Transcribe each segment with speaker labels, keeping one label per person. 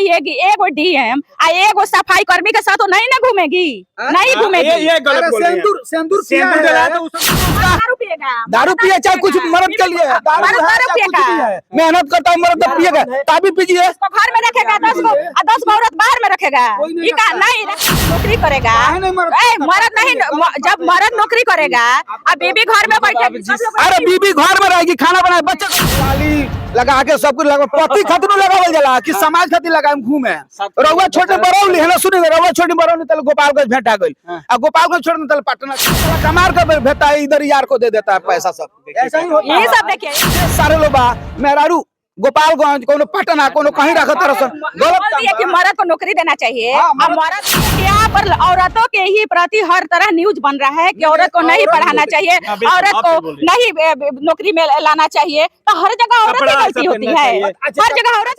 Speaker 1: आएगी एगो डीएम आ एगो सफाई कर्मी के साथ तो नहीं ना घूमेगी, नहीं घूमेगी।
Speaker 2: ये गलत बोल रही है।
Speaker 3: सिंदूर
Speaker 1: दारू पिएगा,
Speaker 3: दारू पिए चाहे कुछ मर्द के लिए
Speaker 1: दारू पिएगा,
Speaker 3: मेहनत करता है मर्द पिएगा ताबी पीजिए।
Speaker 1: घर में रखेगा 10 गो औरत बाहर में रखेगा, नहीं नौकरी करेगा। मर्द नहीं, जब मर्द नौकरी करेगा अब बीबी घर में बैठेगी।
Speaker 3: अरे बीबी घर में रहेगी, खाना बनाए, बच्चे गाली लगा के सब कुछ लगा, पति खातिर लगावल जाला कि समाज खातिर लगाए घूमे। रउआ छोटे बरौली है ना, सुनी रउआ छोटी बरौली तल गोपालगंज भेटा गई आ गोपालगंज छोड़ तल पटना कमार कर भेटा है, इधर यार को दे देता है पैसा सब। ऐसा ही होता है।
Speaker 1: ये सब देखिए
Speaker 3: सारे लोग मेहरारू गोपालगंज कोनो पटना कोनो कहीं रखा तरह
Speaker 1: गलत दिए कि मर्द को नौकरी देना चाहिए। अब मर्द यहाँ पर औरतों के ही प्रति हर तरह न्यूज बन रहा है कि औरत को नहीं पढ़ाना चाहिए, औरत को नहीं नौकरी में लाना चाहिए। तो हर जगह औरत की गलती होती है, हर जगह औरत।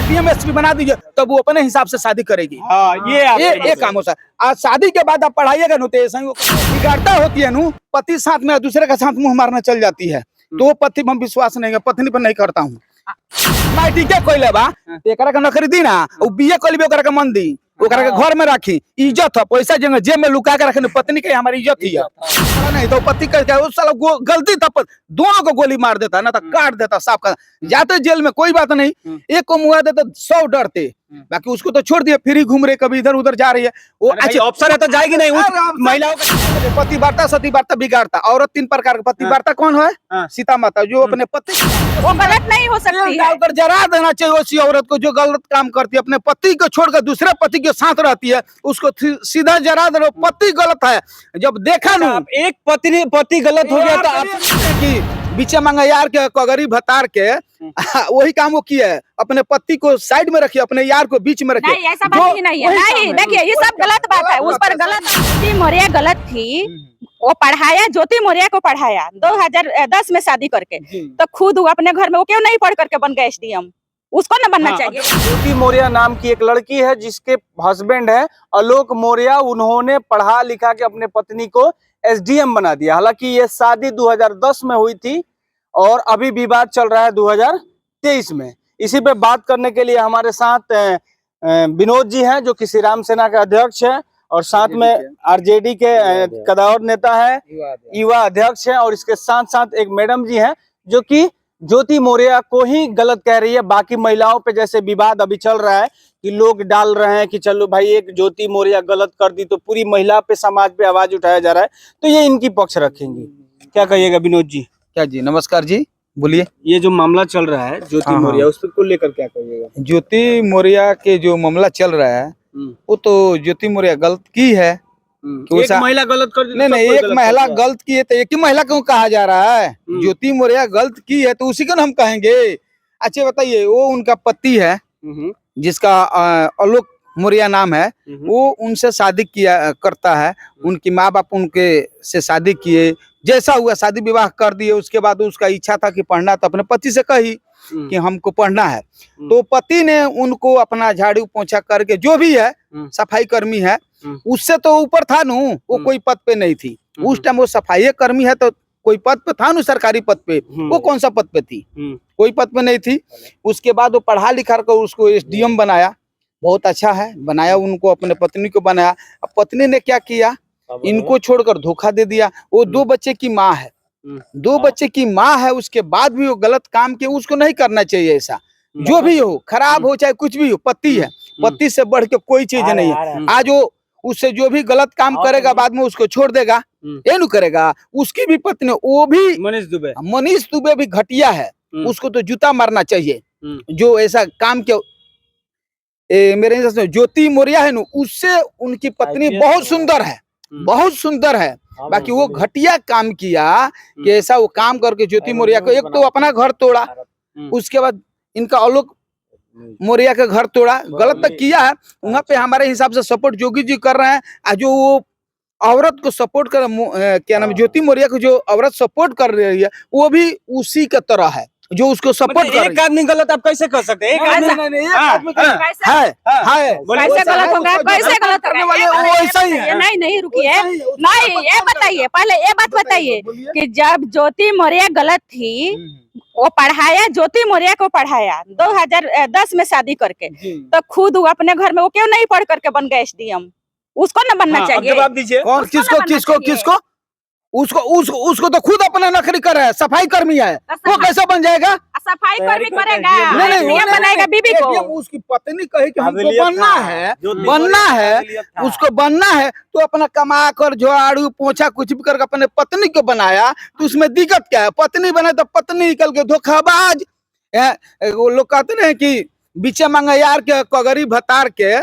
Speaker 3: डीएमएसपी बना दीजिए तब वो अपने हिसाब से शादी करेगी। ये काम हो सकता। आज शादी के बाद आप पढ़ाइएगा नु तो बिगाड़ता होती है नु, पति साथ में दूसरे के साथ मुंह मारना चल जाती है, तो वो पति में विश्वास नहीं है, पत्नी पर नहीं करता हूँ। मैं ठीक है कोई लेबा एकरा के नौकरी दी ना, वो बीए कर लेबे, ओकरा के मन दी, ओकरा के घर में राखी, इज्जत है, पैसा जगह जेब में लुका के रखे, पत्नी के हमारी इज्जत ही है। नहीं तो पति करके उस साला गलती था दोनों को गोली मार देता ना, तो काट देता साफ कर, जाते जेल में कोई बात नहीं, एक को मुआ देते 100 डरते, बाकी उसको तो छोड़ दिया, फ्री घूम रहे, कभी इधर उधर जा रही है। वो अच्छा
Speaker 2: ऑप्शन है तो जाएगी नहीं।
Speaker 3: महिलाओं का पतिव्रता सतीव्रता बिगाड़ता। औरत 3 प्रकार का पतिव्रता कौन है? सीता माता, जो अपने पति
Speaker 1: वो गलत नहीं हो सकती है,
Speaker 3: डालकर जरा देना चाहिए उसी औरत को जो गलत काम करती है, अपने पति को छोड़कर दूसरे पति के साथ रहती है, उसको सीधा जरा दे, पति गलत है। जब देखा ना
Speaker 2: एक पति गलत हो गया तो आप
Speaker 3: बीचे मांगा यार के कगरी भतार के वही काम वो किया है, अपने पति को साइड में रखिए, अपने यार को बीच में रखिए।
Speaker 1: नहीं ऐसा बात ही नहीं है, नहीं देखिए ये सब गलत बात है, उस पर गलत। ज्योति मौर्य गलत थी, वो पढ़ाया, ज्योति मौर्य को पढ़ाया 2010 में शादी करके, तो खुद वो अपने घर में वो क्यों नहीं पढ़ करके बन गए एसडीएम, उसको न बनना चाहिए।
Speaker 2: ज्योति मौर्य नाम की एक लड़की है जिसके हस्बैंड है आलोक मौर्य, उन्होंने पढ़ा लिखा के अपने पत्नी को एसडीएम बना दिया। हालांकि ये शादी 2010 में हुई थी और अभी विवाद चल रहा है 2023 में। इसी पे बात करने के लिए हमारे साथ विनोद जी हैं जो कि श्री राम सेना के अध्यक्ष हैं, और साथ में आरजेडी के कदावर नेता है, युवा अध्यक्ष है, और इसके साथ साथ एक मैडम जी हैं जो कि ज्योति मौर्य को ही गलत कह रही है। बाकी महिलाओं पे जैसे विवाद अभी चल रहा है कि लोग डाल रहे हैं कि चलो भाई एक ज्योति मौर्य गलत कर दी तो पूरी महिला पे, समाज पे आवाज उठाया जा रहा है, तो ये इनकी पक्ष रखेंगी। क्या कहिएगा विनोद जी?
Speaker 3: क्या जी, नमस्कार जी, बोलिए।
Speaker 2: ये जो मामला चल रहा है ज्योति मौर्य, उस पर लेकर क्या कहिएगा?
Speaker 3: ज्योति मौर्य के जो मामला चल रहा है वो तो ज्योति मौर्य गलत की है।
Speaker 2: एक महिला गलत कर दी,
Speaker 3: नहीं, एक महिला गलत की है तो एक ही महिला क्यों कहा जा रहा है? ज्योति मौर्य गलत की है तो उसी को हम कहेंगे। अच्छा बताइए, वो उनका पति है जिसका आलोक मौर्य नाम है, वो उनसे शादी किया करता है, उनकी माँ बाप उनके से शादी किए, जैसा हुआ शादी विवाह कर दिए। उसके बाद उसका इच्छा था कि पढ़ना, तो अपने पति से कही कि हमको पढ़ना है, तो पति ने उनको अपना झाड़ू पोंछा करके, जो भी है सफाई कर्मी है, उससे तो ऊपर था नू, वो कोई पद पे नहीं थी उस टाइम, वो सफाई कर्मी है तो कोई पद पे था नू, सरकारी पद पे, वो कौन सा पद पे थी? कोई पद पे नहीं थी। उसके बाद वो पढ़ा लिखा कर उसको एसडीएम बनाया, बहुत अच्छा है बनाया, उनको अपने पत्नी को बनाया। अब पत्नी ने क्या किया, इनको छोड़कर धोखा दे दिया। वो 2 बच्चे की माँ है, 2 बच्चे की माँ है, उसके बाद भी वो गलत काम किया, उसको नहीं करना चाहिए ऐसा। जो भी हो, खराब हो चाहे कुछ भी हो, पति है, पति से बढ़ के कोई चीज नहीं है। आज वो उससे जो भी गलत काम करेगा बाद में उसको छोड़ देगा, ये नहीं करेगा। उसकी भी पत्नी, वो भी मनीष दुबे भी घटिया है, उसको तो जूता मारना चाहिए जो ऐसा काम किया। मेरे हिसाब से ज्योति मौर्य है ना, उससे उनकी पत्नी बहुत सुंदर है, बहुत सुंदर है। बाकी वो घटिया काम किया कि ऐसा वो काम करके ज्योति मौर्य को, एक तो अपना घर तोड़ा, उसके बाद इनका आलोक मौर्य का घर तोड़ा, गलत तक किया है। वहाँ पे हमारे हिसाब से सपोर्ट योगी जी कर रहे हैं। जो वो औरत को सपोर्ट कर, क्या नाम, ज्योति मौर्य को जो औरत सपोर्ट कर रही है, वो भी उसी का तरह है जो उसको सपोर्ट कर रही है।
Speaker 2: एक आदमी गलत आप कैसे कर सकते हैं? एक आदमी
Speaker 1: कैसे गलत होगा? कैसे गलत करने वाले वो ऐसा ही है। नहीं रुकिए, नहीं ये बताइए, पहले ये बात बताइए कि जब ज्योति मौर्य गलत थी, वो पढ़ाया, ज्योति मौर्य को पढ़ाया 2010 में शादी करके, तो खुद वो अपने घर में वो क्यों नहीं पढ़ करके बन गए SDM? उसको न बनना चाहिए।
Speaker 2: जवाब दीजिए।
Speaker 3: कौन? किसको? उसको तो खुद अपना नौकरी कर रहा है, सफाई कर्मी है, वो कैसे बन जाएगा?
Speaker 1: सफाई कर्मी करेगा,
Speaker 3: नहीं,
Speaker 1: बनाएगा बीबी को।
Speaker 3: उसकी पत्नी कही कि हमको बनना है, उसको बनना है, तो अपना कमा कर झाड़ू पोछा कुछ भी करके अपने पत्नी को बनाया, तो उसमें दिक्कत क्या है? पत्नी बने तो पत्नी निकल के धोखाबाज। वो लोग कहते हैं कि बीचे मांगा यार के कगरी भतार के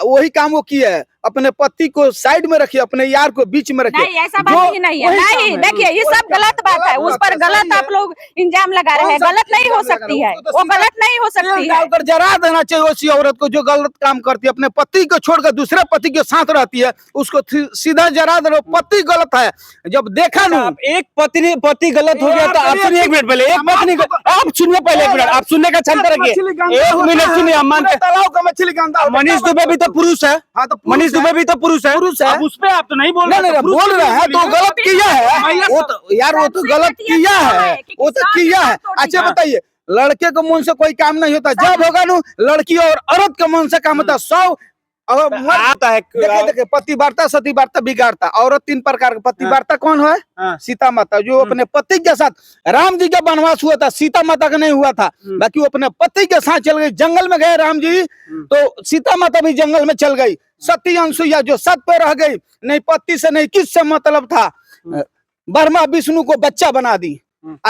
Speaker 3: वही काम वो किया है, अपने पति को साइड में रखिए, अपने यार को बीच में रखिए।
Speaker 1: नहीं, ऐसा बात ही नहीं है। नहीं, देखिए ये सब गलत बात है, उस पर गलत आप लोग इंजाम लगा रहे हैं। गलत नहीं हो सकती है, वो गलत नहीं हो सकती है।
Speaker 3: डालकर जरा देना चाहिए उसी औरत को जो गलत काम करती है, अपने पति को छोड़कर दूसरे पति के साथ रहती है, उसको सीधा जरा दे। पति गलत है, जब देखा ना
Speaker 2: एक पति गलत हो गया तो आप सुनिए, एक मिनट पहले, एक पत्नी आप सुनिए पहले, एक मिनट आप सुनने का क्षमता रखिए, 1 मिनट सुनिए। हम मानते
Speaker 3: तालाब का मछली गंदा,
Speaker 2: मनीष दुबे भी तो पुरुष है।
Speaker 3: हाँ, तो
Speaker 2: मनीष दुबे भी तो पुरुष है।
Speaker 3: अब
Speaker 2: उस पे आप तो नहीं बोल रहे,
Speaker 3: बोल रहे हैं तो गलत किया है वो तो यार, वो तो गलत किया है, वो तो किया है। अच्छा बताइए, लड़के के मन से कोई काम नहीं होता, जब होगा ना लड़की और औरत के मन से काम होता। 100 आता है। देखिए पतिवार्ता सतीवार्ता बिगाड़ता। औरत 3 प्रकार का, पतिवार्ता कौन है? सीता माता, जो अपने पति के साथ, राम जी का वनवास हुआ था, सीता माता का नहीं हुआ था, बाकी वो अपने पति के साथ चल गई। जंगल में गए राम जी, तो सीता माता भी जंगल में चल गई। सती अनसुईया जो सत पे रह गई, नहीं पति से नहीं किस से मतलब था, ब्रह्मा विष्णु को बच्चा बना दी।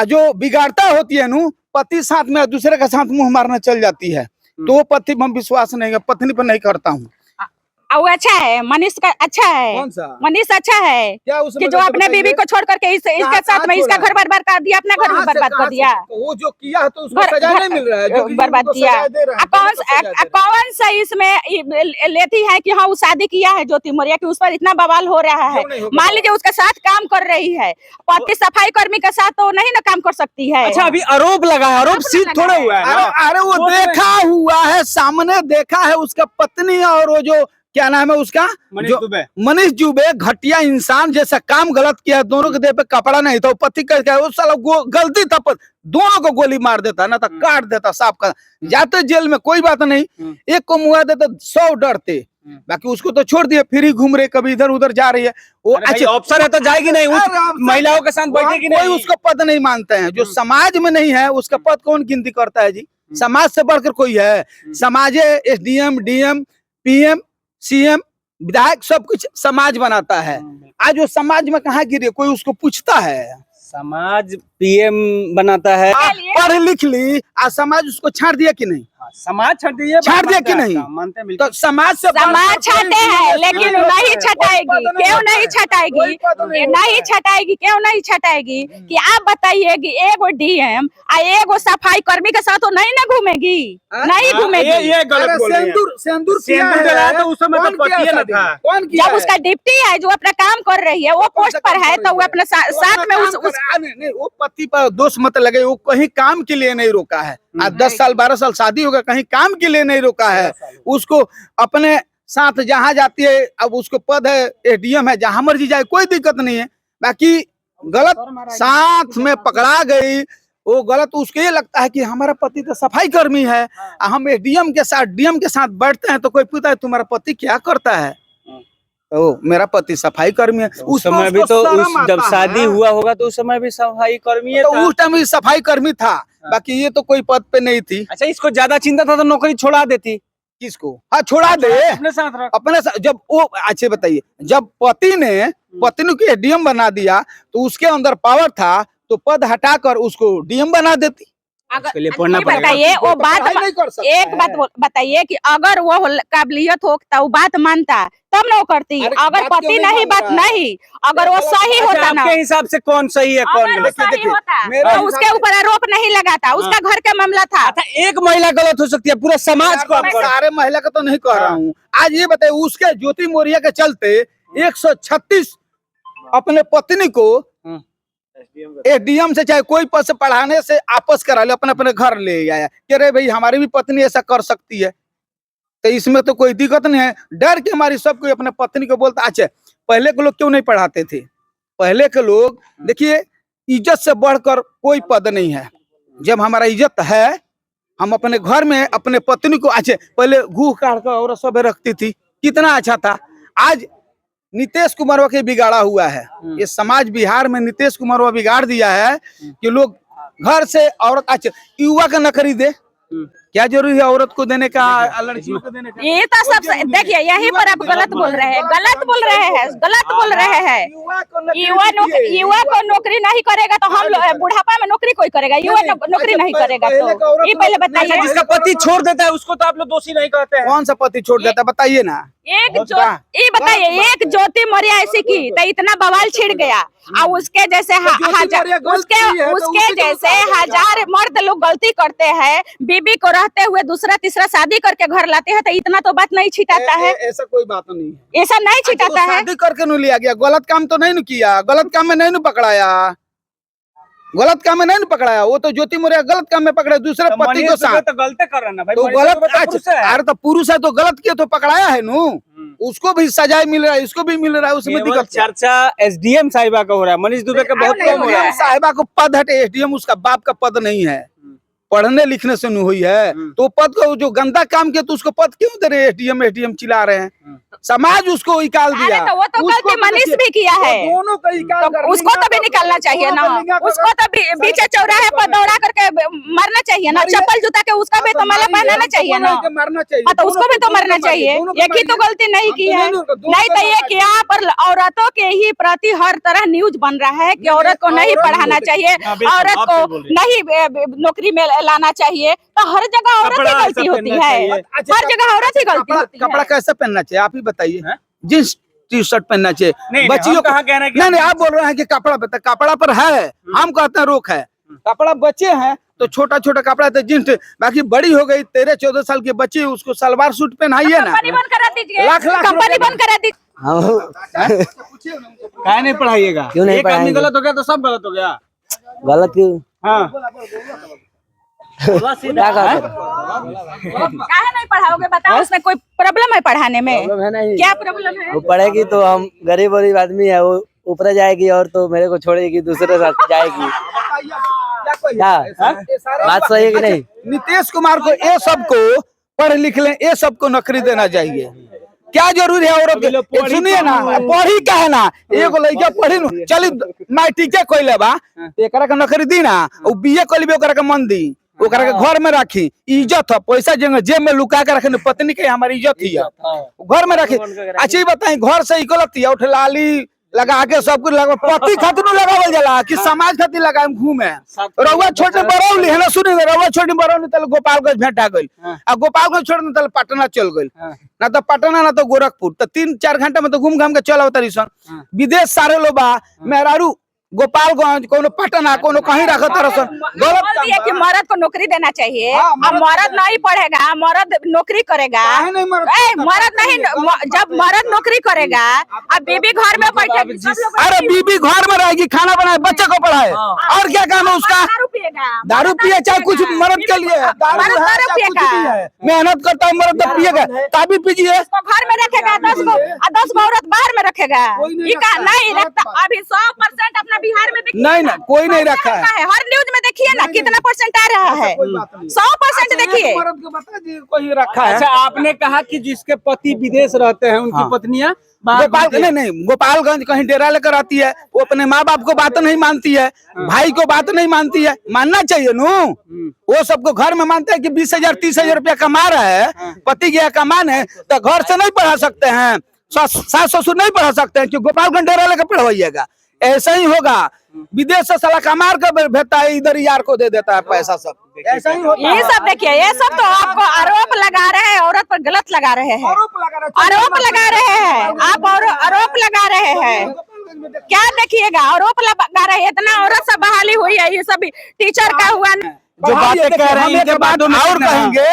Speaker 3: जो बिगाड़ता होती है नु, पति साथ में दूसरे के साथ मुंह मारना चल जाती है, तो वो पति में विश्वास नहीं है, पत्नी पर नहीं करता हूँ।
Speaker 1: वो अच्छा है, मनीष का अच्छा है।
Speaker 3: कौन सा?
Speaker 1: मनीष अच्छा है
Speaker 3: क्या
Speaker 1: कि जो अपने बीबी को छोड़ करके इसके साथ में इसका घर बर्बाद कर दिया, अपना घर भी बर्बाद कर दिया।
Speaker 3: वो जो किया है तो उसको सजा नहीं मिल रहा है, जो
Speaker 1: बर्बाद किया। कौन सा इसमें लेती है कि हाँ वो शादी किया है ज्योति मौर्य की, उस पर इतना बवाल हो रहा है। मान लीजिए उसके साथ काम कर रही है, पति सफाई कर्मी के साथ तो नहीं ना काम कर सकती है।
Speaker 2: अच्छा, अभी आरोप लगा है, आरोप सिद्ध थोड़ा हुआ है।
Speaker 3: अरे वो देखा हुआ है, सामने देखा है, उसका पत्नी और वो जो क्या नाम है उसका, मनीष दुबे घटिया इंसान जैसा काम गलत किया। दोनों के देह पे कपड़ा नहीं था, पति का वो साला गलती था, दोनों को गोली मार देता ना, तो काट देता साफ का। जाते जेल में कोई बात नहीं, एक को मुआ देता 100 डरते, बाकी उसको तो छोड़ दिया, फिर ही घूम रहे, कभी इधर उधर जा रही है। वो अच्छा
Speaker 2: अफसर है तो जाएगी नहीं, महिलाओं के साथ बैठेगी नहीं।
Speaker 3: कोई उसको पद नहीं मानते हैं, जो समाज में नहीं है उसका पद कौन गिनती करता है जी? समाज से बढ़कर कोई है? समाज SDM DM PM CM विधायक सब कुछ समाज बनाता है। आज वो समाज में कहाँ गिरे, कोई उसको पूछता है?
Speaker 2: समाज PM बनाता है।
Speaker 3: पढ़ लिख ली, आज समाज उसको छाड़ दिया कि नहीं?
Speaker 2: समाज छाड़ दिया
Speaker 3: कि नहीं? तो समाज से
Speaker 1: छाटे हैं, लेकिन नहीं छटाएगी। क्यों नहीं छटाएगी? नहीं छटाएगी, क्यों नहीं छटाएगी? कि आप बताइए कि एगो DM एगो सफाई कर्मी के साथ तो नहीं ना घूमेगी, नहीं घूमेगी।
Speaker 2: ये गलत बोल रही है।
Speaker 3: सिंदूर
Speaker 2: तो उस समय तो पति है ना था।
Speaker 1: जब उसका डिप्टी है जो अपना काम कर रही है, वो पोस्ट पर है, तो वो अपने साथ में
Speaker 3: नहीं, वो पति पर दोष मत लगे, वो कहीं काम के लिए नहीं रोका है। आज 10 साल 12 साल शादी होगा, कहीं काम के लिए नहीं रोका है उसको। अपने साथ जहां जाती है, अब उसको पद है SDM है, जहां मर्जी जाए कोई दिक्कत नहीं है। बाकी गलत साथ में पकड़ा गई, वो गलत उसको ये लगता है कि हमारा पति तो सफाई कर्मी है, हम SDM के साथ DM के साथ बैठते हैं, तो कोई पूछता है तुम्हारा पति क्या करता है? ओ मेरा पति सफाई कर्मी है।
Speaker 2: उस समय भी तो जब शादी हुआ होगा तो उस समय भी सफाई कर्मी है,
Speaker 3: तो उस टाइम भी सफाई कर्मी था, बाकी ये तो कोई पद पे नहीं थी।
Speaker 2: अच्छा, इसको ज्यादा चिंता था तो नौकरी छोड़ा देती।
Speaker 3: किसको? हाँ छोड़ा दे,
Speaker 2: अपने साथ रख।
Speaker 3: अपने साथ। जब वो अच्छे बताइए, जब पति ने पत्नी को SDM बना दिया तो उसके अंदर पावर था, तो पद हटाकर उसको DM बना देती।
Speaker 1: बताइए वो बात, एक बात बताइए कि अगर वो काबिलियत होता, वो बात मानता, तब ना वो करती। अगर पति नहीं बात नहीं, अगर वो सही होता ना,
Speaker 2: आपके हिसाब से कौन सही है कौन
Speaker 1: गलत? सही होता तो उसके ऊपर आरोप नहीं लगाता, उसका घर का मामला था।
Speaker 2: अच्छा, एक महिला गलत हो सकती है, पूरा समाज को
Speaker 3: सारे महिला का तो नहीं कह रहा हूँ। आज ये बताइए, उसके ज्योति मौर्य के चलते 136 अपने पत्नी को SDM से चाहे कोई पद से पढ़ाने से आपस करा ले, अपने अपने घर ले आया कि अरे भाई हमारी भी पत्नी ऐसा कर सकती है, तो इसमें तो कोई दिक्कत नहीं है। डर के हमारी सब कोई अपने पत्नी को बोलता। अच्छा, पहले के लोग क्यों नहीं पढ़ाते थे? पहले के लोग देखिए, इज्जत से बढ़कर कोई पद नहीं है। जब हमारा इज्जत है, हम अपने घर में अपने पत्नी को अच्छे पहले गुह काट कर औरत सब रखती थी, कितना अच्छा था। आज नीतीश कुमार के बिगाड़ा हुआ है ये समाज, बिहार में नीतीश कुमार बिगाड़ दिया है कि लोग घर से औरत अच्छा युवा का न खरीदे, क्या जरूरी है औरत को देने का, लड़कियों को देने का?
Speaker 1: ये तो सब देखिए यहीं पर आप गलत बोल रहे हैं, गलत बोल रहे हैं। युवा को नौकरी नहीं करेगा तो हम बुढ़ापा में नौकरी कोई करेगा? युवा नौकरी नहीं करेगा तो ये पहले बताइए।
Speaker 2: जिसका पति छोड़ देता है उसको तो आप लोग दोषी नहीं कहते हैं।
Speaker 3: कौन सा पति छोड़ देता है बताइए ना।
Speaker 1: ये बताइए, एक ज्योति मौर्य ऐसी की तो इतना बवाल छिड़ गया, और उसके जैसे उसके जैसे हजार मर्द लोग गलती करते हैं, बीबी को रहते हुए दूसरा तीसरा शादी करके घर लाते हैं, तो इतना तो बात नहीं छिटाता है।
Speaker 3: ऐसा कोई बात नहीं है,
Speaker 1: ऐसा नहीं छिटाता है।
Speaker 3: शादी करके नहीं लिया गया, गलत काम तो नहीं किया, गलत काम में नहीं पकड़ाया, गलत काम में नहीं पकड़ाया। वो तो ज्योति मौर्य गलत काम में पकड़े दूसरे पति को साथ,
Speaker 2: तो गलत कर रहा ना भाई,
Speaker 3: तो गलत। अरे तो पुरुष है तो गलत किया तो पकड़ाया है नू, उसको भी सजाए मिल रहा है, इसको भी मिल रहा है, उसमें दिक्कत।
Speaker 2: चर्चा एसडीएम साहिबा का हो रहा है, मनीष दुबे का बहुत कम हो रहा है।
Speaker 3: साहिबा को पद हटे, एसडीएम उसका बाप का पद नहीं है, पढ़ने लिखने से नहीं हुई है, तो पद को जो गंदा काम किया तो उसको पद क्यों दे रहे? एसडीएम चिल्ला रहे हैं, समाज उसको निकाल दिया।
Speaker 1: तो वो तो गलती मनीष भी किया है,
Speaker 3: दोनों का
Speaker 1: तो उसको तो भी निकालना चाहिए ना, उसको तो बीचे चौराहे पर दौड़ा करके मरना चाहिए ना, चप्पल जूता के उसका भी तो माला पहनाना चाहिए ना,
Speaker 3: मरना चाहिए,
Speaker 1: तो उसको भी तो मरना चाहिए। एक ही तो गलती नहीं की है, नहीं तो ये कि यहाँ पर औरतों के ही प्रति हर तरह न्यूज बन रहा है कि औरत को नहीं पढ़ाना चाहिए, औरत को नहीं नौकरी में लाना चाहिए, तो हर जगह औरत ही गलती होती है, हर जगह औरत ही गलती होती है।
Speaker 3: कपड़ा कैसे पहनना चाहिए आप ही बताइए, जींस टी शर्ट पहनना चाहिए बच्चियों
Speaker 2: कहाँ कह रहे हैं?
Speaker 3: नहीं आप बोल रहे हैं कि कपड़ा पे, कपड़ा पर है, हम कहते हैं रोक है, कपड़ा बच्चे हैं तो छोटा छोटा कपड़ा तो जींस, बाकी बड़ी हो गई 13-14 साल की बच्ची, उसको सलवार सूट पहनाइए ना,
Speaker 1: कंपनी बंद करा दीजिए,
Speaker 3: लाख
Speaker 1: कंपनी बंद करा दीजिए।
Speaker 2: काहे नहीं पढ़ाइएगा?
Speaker 4: क्यों नहीं
Speaker 2: एक आदमी
Speaker 4: पढ़ाएंगे?
Speaker 2: गलत हो गया तो सब गलत हो गया।
Speaker 4: गलत क्यों?
Speaker 2: हाँ
Speaker 4: क्या करते?
Speaker 1: काहे नहीं पढ़ाओगे बताओ, उसमें कोई प्रॉब्लम है पढ़ाने में?
Speaker 4: प्रॉब्लम है नहीं,
Speaker 1: क्या प्रॉब्लम है?
Speaker 4: वो पढ़ेगी तो हम गरीब आदमी है, वो ऊपर जाएगी और तो मेरे को छोड़ेगी, दूसरे साथ जाएगी, क्या बात सही है कि नहीं?
Speaker 3: नीतीश कुमार को ये सबको पढ़ लिख ले, ये सबको नौकरी देना चाहिए, क्या जरूरी है औरत? सुनिए ना, पढ़ी का है ना, एगो लड़का पढ़ी चली मैट्रिक कोई लेबा एकरा के नौकरी दी ना, बीए कोई लेबे ओकरा के मन दी, ओकरा के घर में रखी, इज्जत है, पैसा जेब में लुका के रखे, पत्नी के हमारी इज्जत ही है, घर में रखी। अच्छा ये बताई घर से ही गलत है, उठ लाली लगा के सब कुछ लगा, पति खातिर लगावल जाला कि समाज खातिर लगाए घूमे। रउआ छोटे बरौली है ना, सुनी रउआ छोटी बरौली तल गोपालगंज भेटा गई, आ गोपालगंज छोड़ तल पटना चल गई, ना तो पटना ना तो गोरखपुर, तो 3-4 घंटा में तो घूम घाम के चल अवतारी सन। विदेश सारे लोग बा, मेहरारू गोपालगंज कोनो पटना कोनो कहीं रखा तरसन, गलत
Speaker 1: बोल दिए कि मर्द को नौकरी देना चाहिए, अब मर्द नहीं पढ़ेगा, मर्द नौकरी करेगा, मर्द नहीं, जब मर्द नौकरी करेगा अब बीबी घर में बैठे,
Speaker 3: अरे बीबी घर में रहेगी, खाना बनाए, बच्चे को पढ़ाए, और क्या काम है उसका? दारू पिए चाहे कुछ मर्द के लिए, दारू पिएगा, मेहनत करता है मर्द तो पिएगा, ताबी पीजिए,
Speaker 1: घर में रखेगा 10 गो औरत बाहर में रखेगा, ये का नहीं रखता। अभी 100% अपना बिहार में देखिए
Speaker 3: नहीं ना, कोई नहीं रखा है,
Speaker 1: हर न्यूज में देखिए ना कितना परसेंट आ रहा है, 100% देखिए।
Speaker 3: कोई रखा है।
Speaker 2: अच्छा आपने कहा कि जिसके पति विदेश रहते हैं उनकी पत्नियां
Speaker 3: गोपालगंज कहीं डेरा लेकर आती है, वो अपने माँ बाप को बात नहीं मानती है, भाई को बात नहीं मानती है, मानना चाहिए नू, वो सबको घर में मानते हैं कि 20,000-30,000 रुपया कमा रहा है, पति गया कमान है, तो घर से नहीं पढ़ा सकते हैं, सास ससुर नहीं पढ़ा सकते हैं कि गोपालगंज डेरा लेकर पढ़वाइएगा। ऐसा ही होगा, विदेश से साला कमार कर भेजता है, इधर यार को दे देता है पैसा, सब ऐसा ही होता है।
Speaker 1: ये सब देखिए, ये सब तो आपको आरोप लगा रहे हैं, औरत पर गलत लगा रहे हैं, आरोप लगा रहे हैं आप, और आरोप लगा रहे हैं, क्या देखिएगा आरोप लगा रहे हैं। इतना औरत सब बहाली हुई है, ये सब टीचर का हुआ,
Speaker 3: जो बातें कह रहे हैं इनके बाद और कहेंगे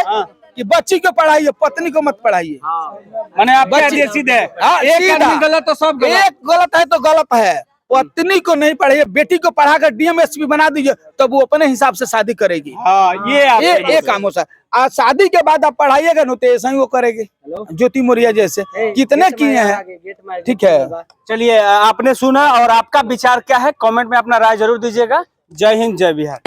Speaker 3: कि बच्ची को पढ़ाइए, पत्नी को मत पढ़ाइए,
Speaker 2: मैंने आपको सीधे एक आदमी गलत तो सब गलत,
Speaker 3: एक गलत है तो गलत है, पत्नी को नहीं पढ़ाइए, बेटी को पढ़ाकर डीएमएसपी बना दीजिए, तब वो अपने हिसाब से शादी करेगी। ये काम हो सर, आज शादी के बाद आप पढ़ाइएगा ना तो ऐसा ही वो करेगी, ज्योति मौर्य जैसे कितने किए हैं। ठीक है,
Speaker 2: चलिए आपने सुना, और आपका विचार क्या है कमेंट में अपना राय जरूर दीजिएगा। जय हिंद, जय बिहार।